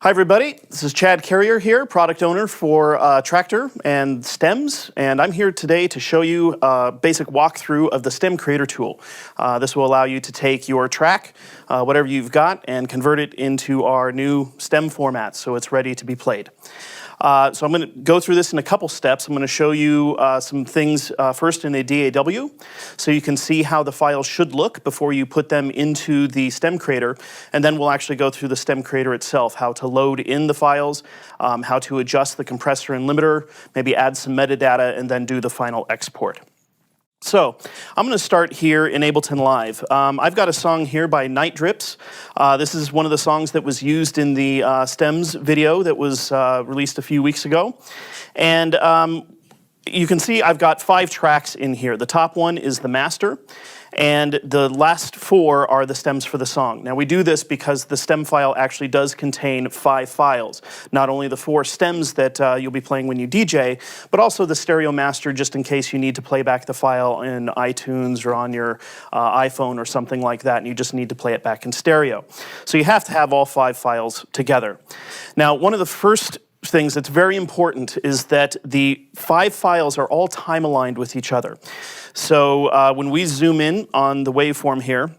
Hi everybody, this is Chad Carrier here, product owner for Tractor and Stems, and I'm here today to show you a basic walkthrough of the Stem Creator tool. This will allow you to take your track, whatever you've got, and convert it into our new Stem format so it's ready to be played. So I'm going to go through this in a couple steps. I'm going to show you some things first in a DAW, so you can see how the files should look before you put them into the Stem Creator, and then we'll actually go through the Stem Creator itself, how to load in the files, how to adjust the compressor and limiter, maybe add some metadata, and then do the final export. So, I'm going to start here in Ableton Live. I've got a song here by Night Drips. This is one of the songs that was used in the Stems video that was released a few weeks ago. And you can see I've got 5 tracks in here. The top one is the master, and the last 4 are the stems for the song. Now we do this because the stem file actually does contain 5 files. Not only the 4 stems that you'll be playing when you DJ, but also the stereo master just in case you need to play back the file in iTunes or on your iPhone or something like that, and you just need to play it back in stereo. So you have to have all 5 files together. Now one of the first things that's very important is that the 5 files are all time aligned with each other. So when we zoom in on the waveform here,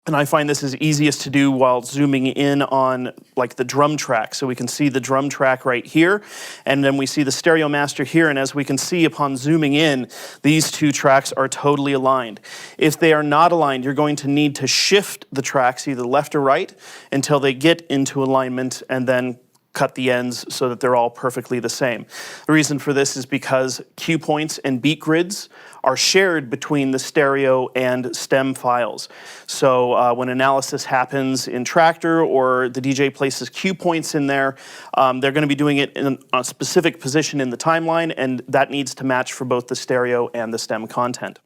and I find this is easiest to do while zooming in on like the drum track. So we can see the drum track right here, and then we see the stereo master here, and as we can see upon zooming in, these 2 tracks are totally aligned. If they are not aligned, you're going to need to shift the tracks either left or right until they get into alignment, and then cut the ends so that they're all perfectly the same. The reason for this is because cue points and beat grids are shared between the stereo and stem files. So when analysis happens in Tractor or the DJ places cue points in there, they're going to be doing it in a specific position in the timeline, and that needs to match for both the stereo and the stem content.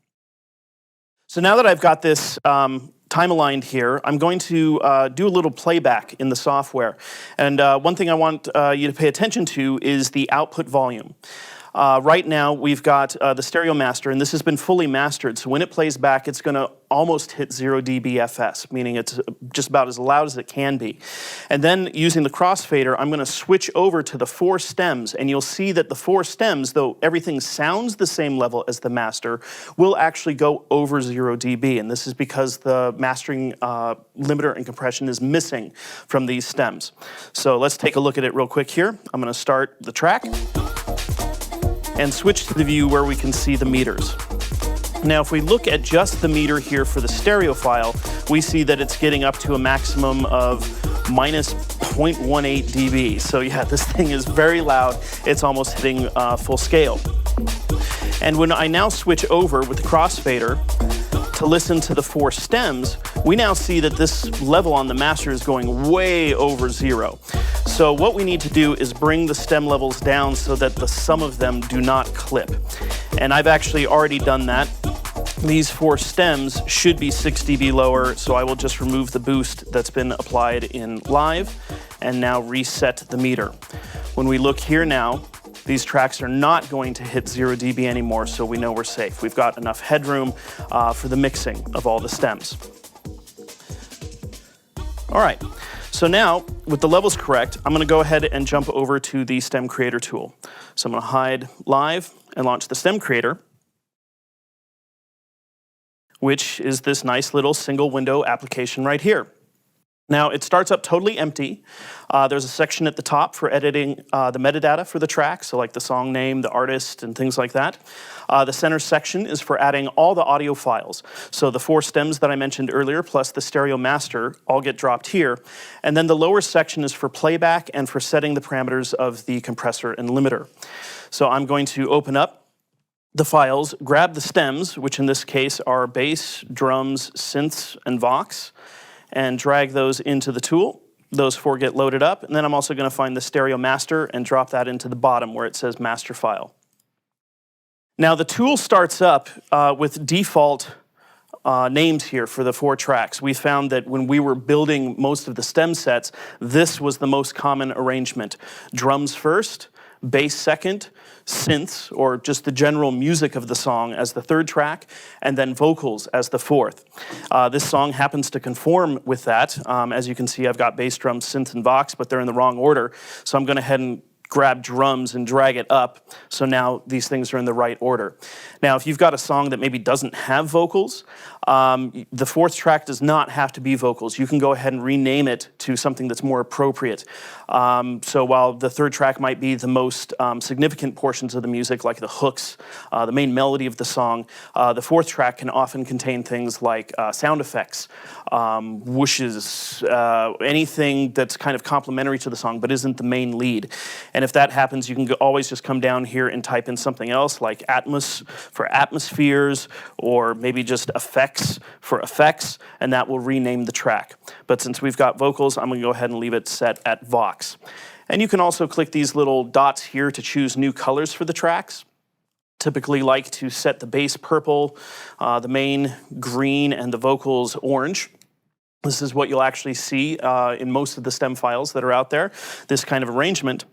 So now that I've got this time aligned here, I'm going to do a little playback in the software. And one thing I want you to pay attention to is the output volume. Right now we've got the stereo master, and this has been fully mastered, so when it plays back it's going to almost hit 0 dB FS, meaning it's just about as loud as it can be. And then using the crossfader, I'm going to switch over to the 4 stems, and you'll see that the 4 stems, though everything sounds the same level as the master, will actually go over 0 dB, and this is because the mastering limiter and compression is missing from these stems. So let's take a look at it real quick here. I'm going to start the track and switch to the view where we can see the meters. Now if we look at just the meter here for the stereo file, we see that it's getting up to a maximum of minus 0.18 dB. So yeah, this thing is very loud. It's almost hitting full scale. And when I now switch over with the crossfader to listen to the 4 stems, we now see that this level on the master is going way over 0. So what we need to do is bring the stem levels down so that the sum of them do not clip. And I've actually already done that. These 4 stems should be 6 dB lower, so I will just remove the boost that's been applied in live and now reset the meter. When we look here now, these tracks are not going to hit 0 dB anymore, so we know we're safe. We've got enough headroom for the mixing of all the stems. All right. So now, with the levels correct, I'm going to go ahead and jump over to the Stem Creator tool. So I'm going to hide live and launch the Stem Creator, which is this nice little single window application right here. Now it starts up totally empty. There's a section at the top for editing the metadata for the track, so like the song name, the artist, and things like that. The center section is for adding all the audio files. So the 4 stems that I mentioned earlier, plus the stereo master, all get dropped here. And then the lower section is for playback and for setting the parameters of the compressor and limiter. So I'm going to open up the files, grab the stems, which in this case are bass, drums, synths, and vox, and drag those into the tool. Those 4 get loaded up, and then I'm also going to find the stereo master and drop that into the bottom where it says master file. Now the tool starts up with default names here for the 4 tracks. We found that when we were building most of the stem sets, this was the most common arrangement. Drums first, bass second, synths, or just the general music of the song as the third track, and then vocals as the fourth. This song happens to conform with that. As you can see, I've got bass, drums, synth, and vox, but they're in the wrong order. So I'm going to head and grab drums and drag it up, so now these things are in the right order. Now, if you've got a song that maybe doesn't have vocals, the fourth track does not have to be vocals. You can go ahead and rename it to something that's more appropriate. So while the third track might be the most significant portions of the music, like the hooks, the main melody of the song, the fourth track can often contain things like sound effects, whooshes, anything that's kind of complementary to the song but isn't the main lead. And if that happens, you can always just come down here and type in something else like atmos for atmospheres, or maybe just effects for effects, and that will rename the track. But since we've got vocals, I'm going to go ahead and leave it set at vox. And you can also click these little dots here to choose new colors for the tracks. Typically like to set the bass purple, the main green, and the vocals orange. This is what you'll actually see in most of the stem files that are out there, this kind of arrangement.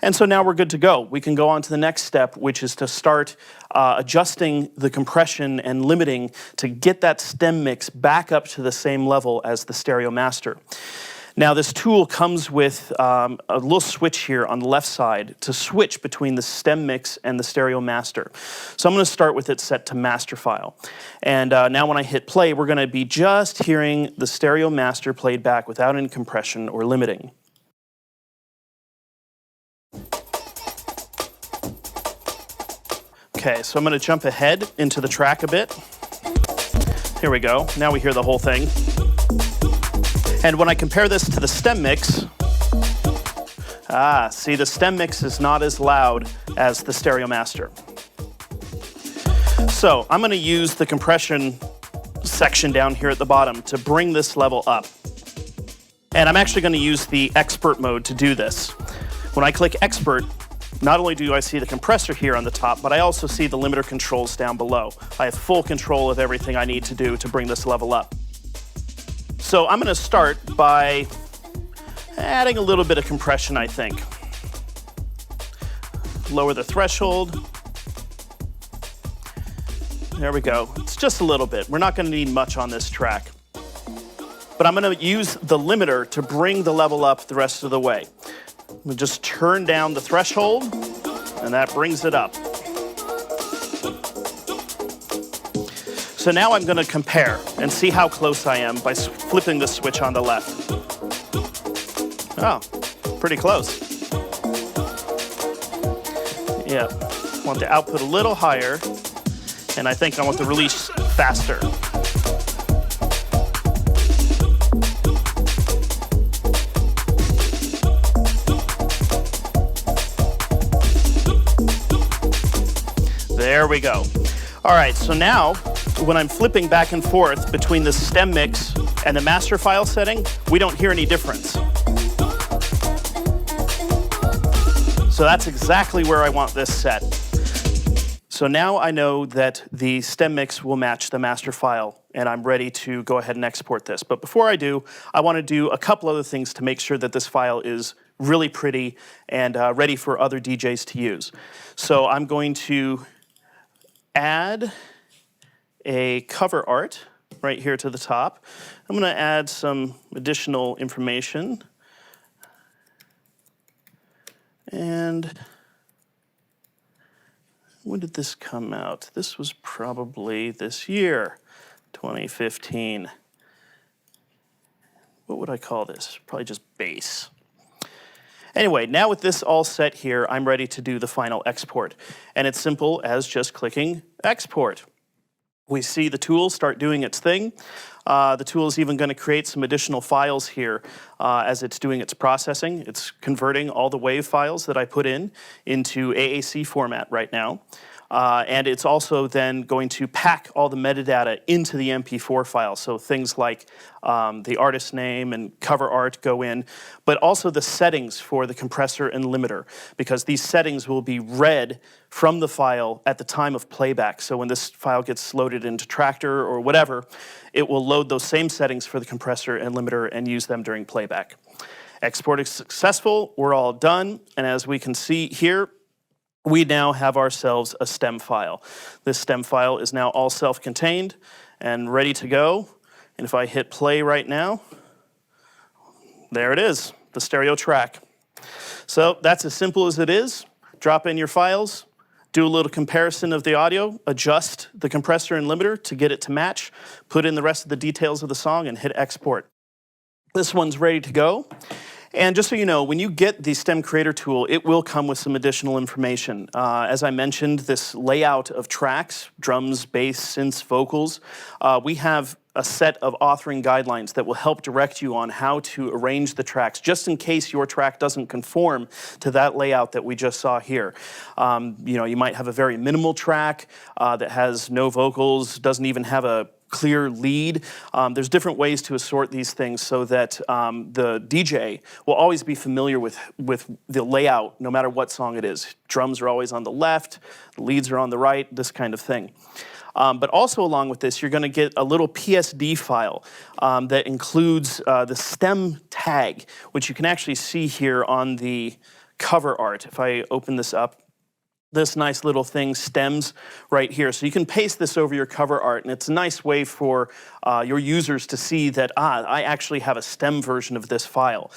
And so now we're good to go. We can go on to the next step, which is to start adjusting the compression and limiting to get that stem mix back up to the same level as the stereo master. Now this tool comes with a little switch here on the left side to switch between the stem mix and the stereo master. So I'm going to start with it set to master file. And now when I hit play, we're going to be just hearing the stereo master played back without any compression or limiting. Okay, so I'm going to jump ahead into the track a bit. Here we go. Now we hear the whole thing. And when I compare this to the stem mix, see, the stem mix is not as loud as the stereo master. So I'm going to use the compression section down here at the bottom to bring this level up. And I'm actually going to use the expert mode to do this. When I click expert, not only do I see the compressor here on the top, but I also see the limiter controls down below. I have full control of everything I need to do to bring this level up. So I'm going to start by adding a little bit of compression, I think. Lower the threshold. There we go. It's just a little bit. We're not going to need much on this track. But I'm going to use the limiter to bring the level up the rest of the way. We'll just turn down the threshold, and that brings it up. So now I'm going to compare and see how close I am by flipping the switch on the left. Oh, pretty close. Yeah, I want the output a little higher, and I think I want the release faster. There we go. All right, so now when I'm flipping back and forth between the stem mix and the master file setting, we don't hear any difference. So that's exactly where I want this set. So now I know that the stem mix will match the master file, and I'm ready to go ahead and export this. But before I do, I want to do a couple other things to make sure that this file is really pretty and ready for other DJs to use. So I'm going to add a cover art right here to the top. I'm going to add some additional information. And when did this come out? This was probably this year, 2015. What would I call this? Probably just bass. Anyway, now with this all set here, I'm ready to do the final export. And it's simple as just clicking export. We see the tool start doing its thing. The tool is even going to create some additional files here as it's doing its processing. It's converting all the WAV files that I put in into AAC format right now. And it's also then going to pack all the metadata into the MP4 file. So things like the artist name and cover art go in, but also the settings for the compressor and limiter, because these settings will be read from the file at the time of playback. So when this file gets loaded into Tractor or whatever, it will load those same settings for the compressor and limiter and use them during playback. Export is successful, we're all done, and as we can see here, we now have ourselves a stem file. This stem file is now all self-contained and ready to go. And if I hit play right now, there it is, the stereo track. So that's as simple as it is. Drop in your files, do a little comparison of the audio, adjust the compressor and limiter to get it to match, put in the rest of the details of the song, and hit export. This one's ready to go. And just so you know, when you get the STEM Creator Tool, it will come with some additional information. As I mentioned, this layout of tracks, drums, bass, synths, vocals, we have a set of authoring guidelines that will help direct you on how to arrange the tracks, just in case your track doesn't conform to that layout that we just saw here. You might have a very minimal track that has no vocals, doesn't even have a clear lead. There's different ways to assort these things so that the DJ will always be familiar with the layout, no matter what song it is. Drums are always on the left, the leads are on the right, this kind of thing. But also along with this, you're going to get a little PSD file that includes the stem tag, which you can actually see here on the cover art. If I open this up, this nice little thing, stems, right here. So you can paste this over your cover art, and it's a nice way for your users to see that, I actually have a stem version of this file.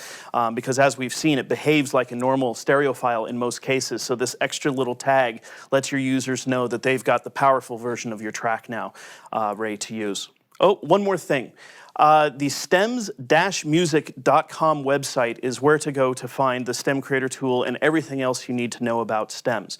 Because as we've seen, it behaves like a normal stereo file in most cases. So this extra little tag lets your users know that they've got the powerful version of your track now ready to use. Oh, one more thing. The stems-music.com website is where to go to find the STEM Creator Tool and everything else you need to know about stems.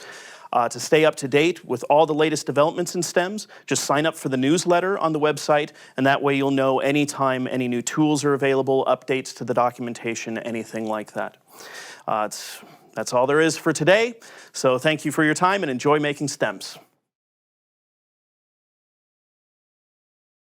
To stay up to date with all the latest developments in stems, just sign up for the newsletter on the website, and that way you'll know anytime any new tools are available, updates to the documentation, anything like that. That's all there is for today, so thank you for your time and enjoy making stems.